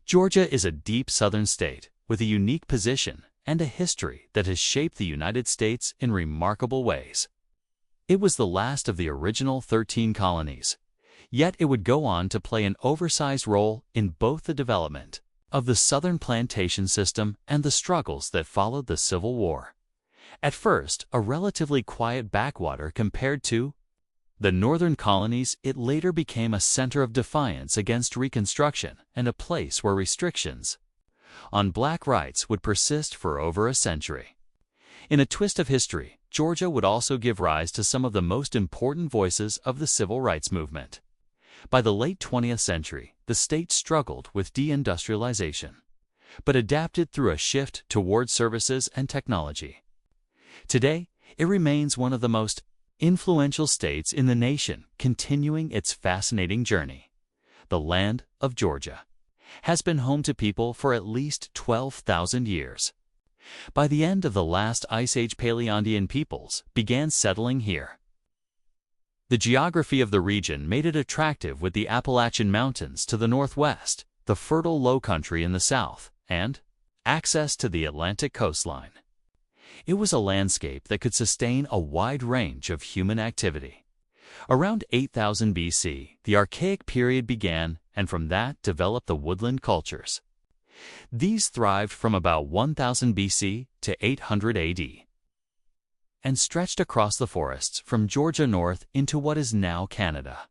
Georgia is a deep southern state with a unique position and a history that has shaped the United States in remarkable ways. It was the last of the original 13 colonies, yet it would go on to play an oversized role in both the development of the Southern plantation system and the struggles that followed the Civil War. At first, a relatively quiet backwater compared to the northern colonies, it later became a center of defiance against Reconstruction and a place where restrictions on black rights would persist for over a century. In a twist of history, Georgia would also give rise to some of the most important voices of the civil rights movement. By the late 20th century, the state struggled with deindustrialization, but adapted through a shift toward services and technology. Today, it remains one of the most influential states in the nation, continuing its fascinating journey. The land of Georgia has been home to people for at least 12,000 years. By the end of the last Ice Age, Paleontine peoples began settling here. The geography of the region made it attractive, with the Appalachian Mountains to the northwest, the fertile lowcountry in the south, and access to the Atlantic coastline. It was a landscape that could sustain a wide range of human activity. Around 8000 BC, the Archaic period began, and from that developed the woodland cultures. These thrived from about 1000 BC to 800 AD. And stretched across the forests from Georgia north into what is now Canada.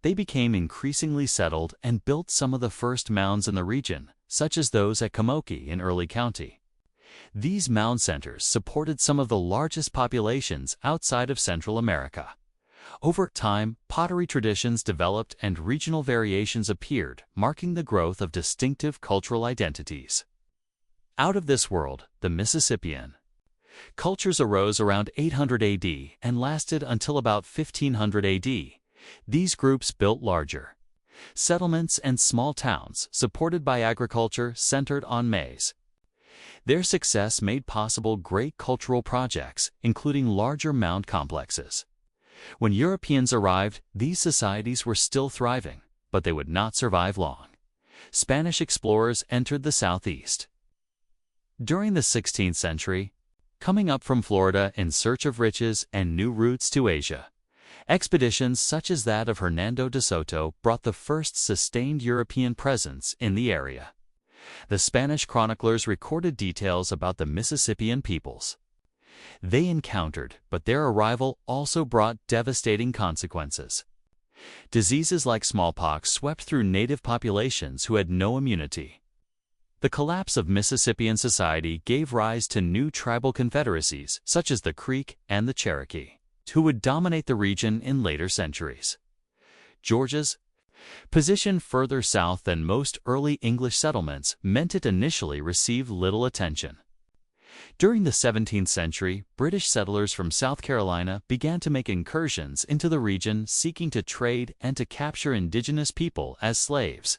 They became increasingly settled and built some of the first mounds in the region, such as those at Camoki in Early County. These mound centers supported some of the largest populations outside of Central America. Over time, pottery traditions developed and regional variations appeared, marking the growth of distinctive cultural identities. Out of this world, the Mississippian cultures arose around 800 AD and lasted until about 1500 AD. These groups built larger settlements and small towns supported by agriculture centered on maize. Their success made possible great cultural projects, including larger mound complexes. When Europeans arrived, these societies were still thriving, but they would not survive long. Spanish explorers entered the southeast during the 16th century, coming up from Florida in search of riches and new routes to Asia. Expeditions such as that of Hernando de Soto brought the first sustained European presence in the area. The Spanish chroniclers recorded details about the Mississippian peoples they encountered, but their arrival also brought devastating consequences. Diseases like smallpox swept through native populations who had no immunity. The collapse of Mississippian society gave rise to new tribal confederacies, such as the Creek and the Cherokee, who would dominate the region in later centuries. Georgia's position further south than most early English settlements meant it initially received little attention. During the 17th century, British settlers from South Carolina began to make incursions into the region, seeking to trade and to capture indigenous people as slaves.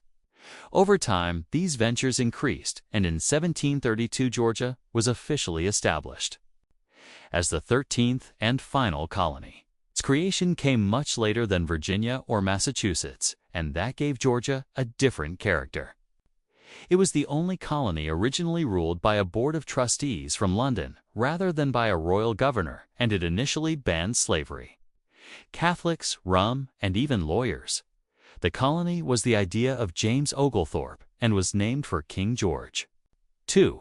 Over time, these ventures increased, and in 1732 Georgia was officially established as the 13th and final colony. Its creation came much later than Virginia or Massachusetts, and that gave Georgia a different character. It was the only colony originally ruled by a board of trustees from London rather than by a royal governor, and it initially banned slavery. Catholics, rum, and even lawyers. The colony was the idea of James Oglethorpe and was named for King George II.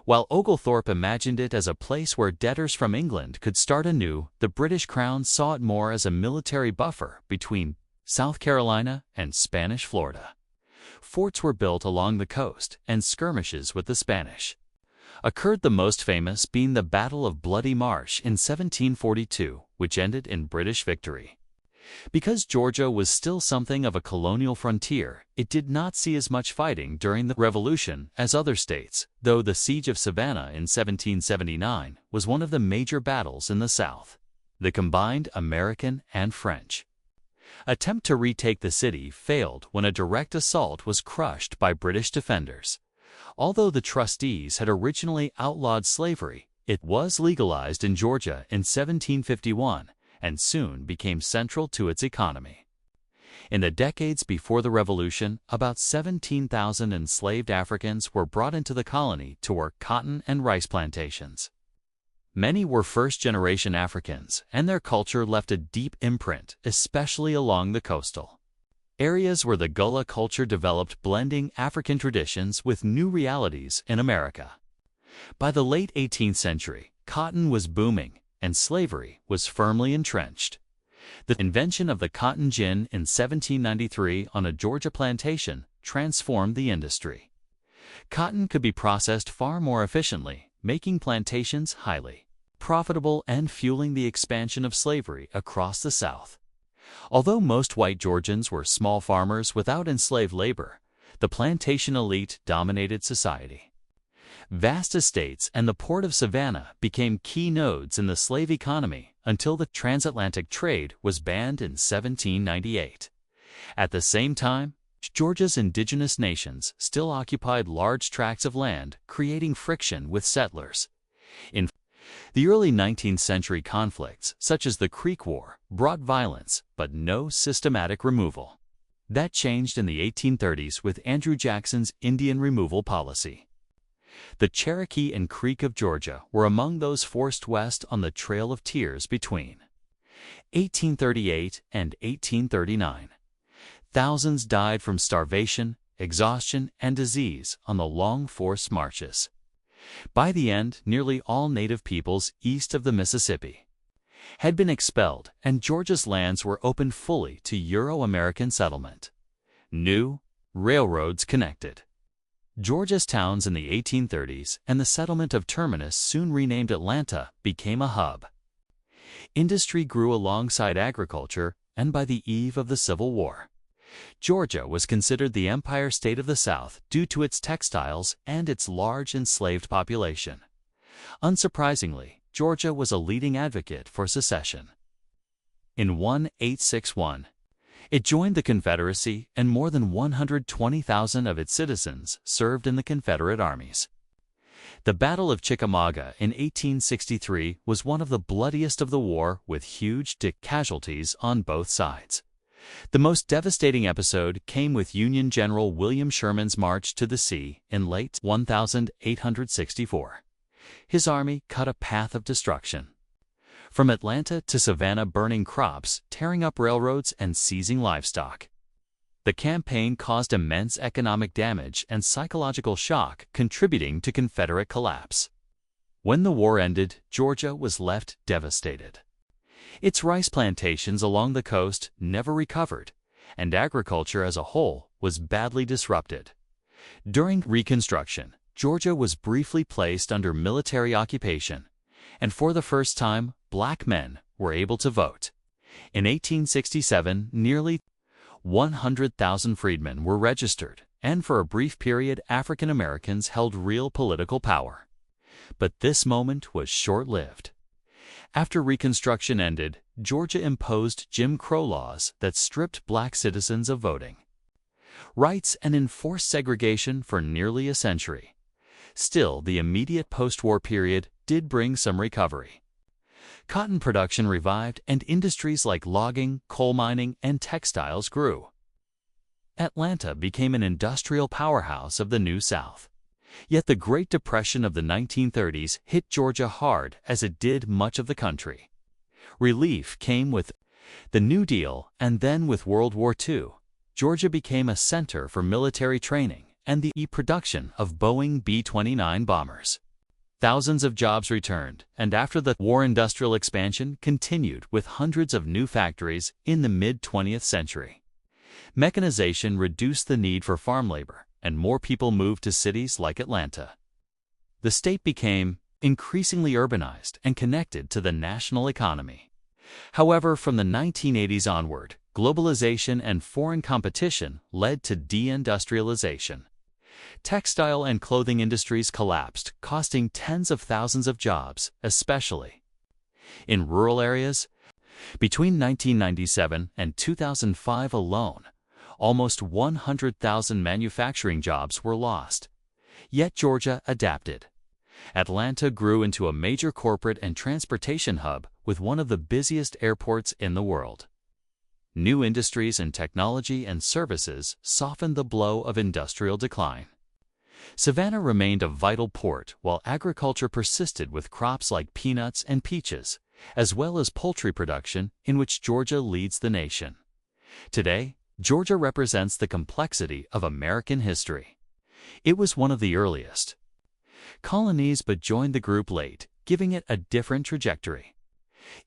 While Oglethorpe imagined it as a place where debtors from England could start anew, the British Crown saw it more as a military buffer between South Carolina and Spanish Florida. Forts were built along the coast, and skirmishes with the Spanish occurred, the most famous being the Battle of Bloody Marsh in 1742, which ended in British victory. Because Georgia was still something of a colonial frontier, it did not see as much fighting during the Revolution as other states, though the Siege of Savannah in 1779 was one of the major battles in the South. The combined American and French attempt to retake the city failed when a direct assault was crushed by British defenders. Although the trustees had originally outlawed slavery, it was legalized in Georgia in 1751 and soon became central to its economy. In the decades before the Revolution, about 17,000 enslaved Africans were brought into the colony to work cotton and rice plantations. Many were first-generation Africans, and their culture left a deep imprint, especially along the coastal areas where the Gullah culture developed, blending African traditions with new realities in America. By the late 18th century, cotton was booming, and slavery was firmly entrenched. The invention of the cotton gin in 1793 on a Georgia plantation transformed the industry. Cotton could be processed far more efficiently, making plantations highly profitable and fueling the expansion of slavery across the South. Although most white Georgians were small farmers without enslaved labor, the plantation elite dominated society. Vast estates and the port of Savannah became key nodes in the slave economy until the transatlantic trade was banned in 1798. At the same time, Georgia's indigenous nations still occupied large tracts of land, creating friction with settlers. In the early 19th century conflicts, such as the Creek War, brought violence but no systematic removal. That changed in the 1830s with Andrew Jackson's Indian removal policy. The Cherokee and Creek of Georgia were among those forced west on the Trail of Tears between 1838 and 1839. Thousands died from starvation, exhaustion, and disease on the long forced marches. By the end, nearly all native peoples east of the Mississippi had been expelled, and Georgia's lands were opened fully to Euro-American settlement. New railroads connected Georgia's towns in the 1830s, and the settlement of Terminus, soon renamed Atlanta, became a hub. Industry grew alongside agriculture, and by the eve of the Civil War, Georgia was considered the Empire State of the South due to its textiles and its large enslaved population. Unsurprisingly, Georgia was a leading advocate for secession. In 1861, it joined the Confederacy, and more than 120,000 of its citizens served in the Confederate armies. The Battle of Chickamauga in 1863 was one of the bloodiest of the war, with huge casualties on both sides. The most devastating episode came with Union General William Sherman's march to the sea in late 1864. His army cut a path of destruction from Atlanta to Savannah, burning crops, tearing up railroads, and seizing livestock. The campaign caused immense economic damage and psychological shock, contributing to Confederate collapse. When the war ended, Georgia was left devastated. Its rice plantations along the coast never recovered, and agriculture as a whole was badly disrupted. During Reconstruction, Georgia was briefly placed under military occupation, and for the first time, black men were able to vote. In 1867, nearly 100,000 freedmen were registered, and for a brief period, African Americans held real political power. But this moment was short-lived. After Reconstruction ended, Georgia imposed Jim Crow laws that stripped black citizens of voting rights and enforced segregation for nearly a century. Still, the immediate post-war period did bring some recovery. Cotton production revived, and industries like logging, coal mining, and textiles grew. Atlanta became an industrial powerhouse of the New South. Yet the Great Depression of the 1930s hit Georgia hard, as it did much of the country. Relief came with the New Deal, and then with World War II, Georgia became a center for military training and the production of Boeing B-29 bombers. Thousands of jobs returned, and after the war, industrial expansion continued with hundreds of new factories in the mid-20th century. Mechanization reduced the need for farm labor, and more people moved to cities like Atlanta. The state became increasingly urbanized and connected to the national economy. However, from the 1980s onward, globalization and foreign competition led to deindustrialization. Textile and clothing industries collapsed, costing tens of thousands of jobs, especially in rural areas. Between 1997 and 2005 alone, almost 100,000 manufacturing jobs were lost. Yet Georgia adapted. Atlanta grew into a major corporate and transportation hub with one of the busiest airports in the world. New industries in technology and services softened the blow of industrial decline. Savannah remained a vital port while agriculture persisted with crops like peanuts and peaches, as well as poultry production, in which Georgia leads the nation. Today, Georgia represents the complexity of American history. It was one of the earliest colonies but joined the group late, giving it a different trajectory.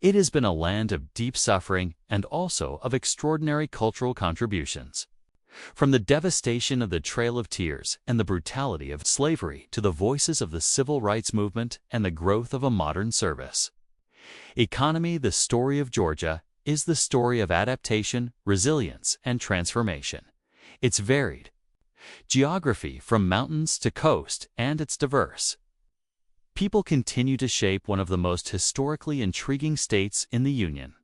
It has been a land of deep suffering and also of extraordinary cultural contributions. From the devastation of the Trail of Tears and the brutality of slavery to the voices of the civil rights movement and the growth of a modern service. Economy: the story of Georgia is the story of adaptation, resilience, and transformation. It's varied. Geography: from mountains to coast, and it's diverse. People continue to shape one of the most historically intriguing states in the Union.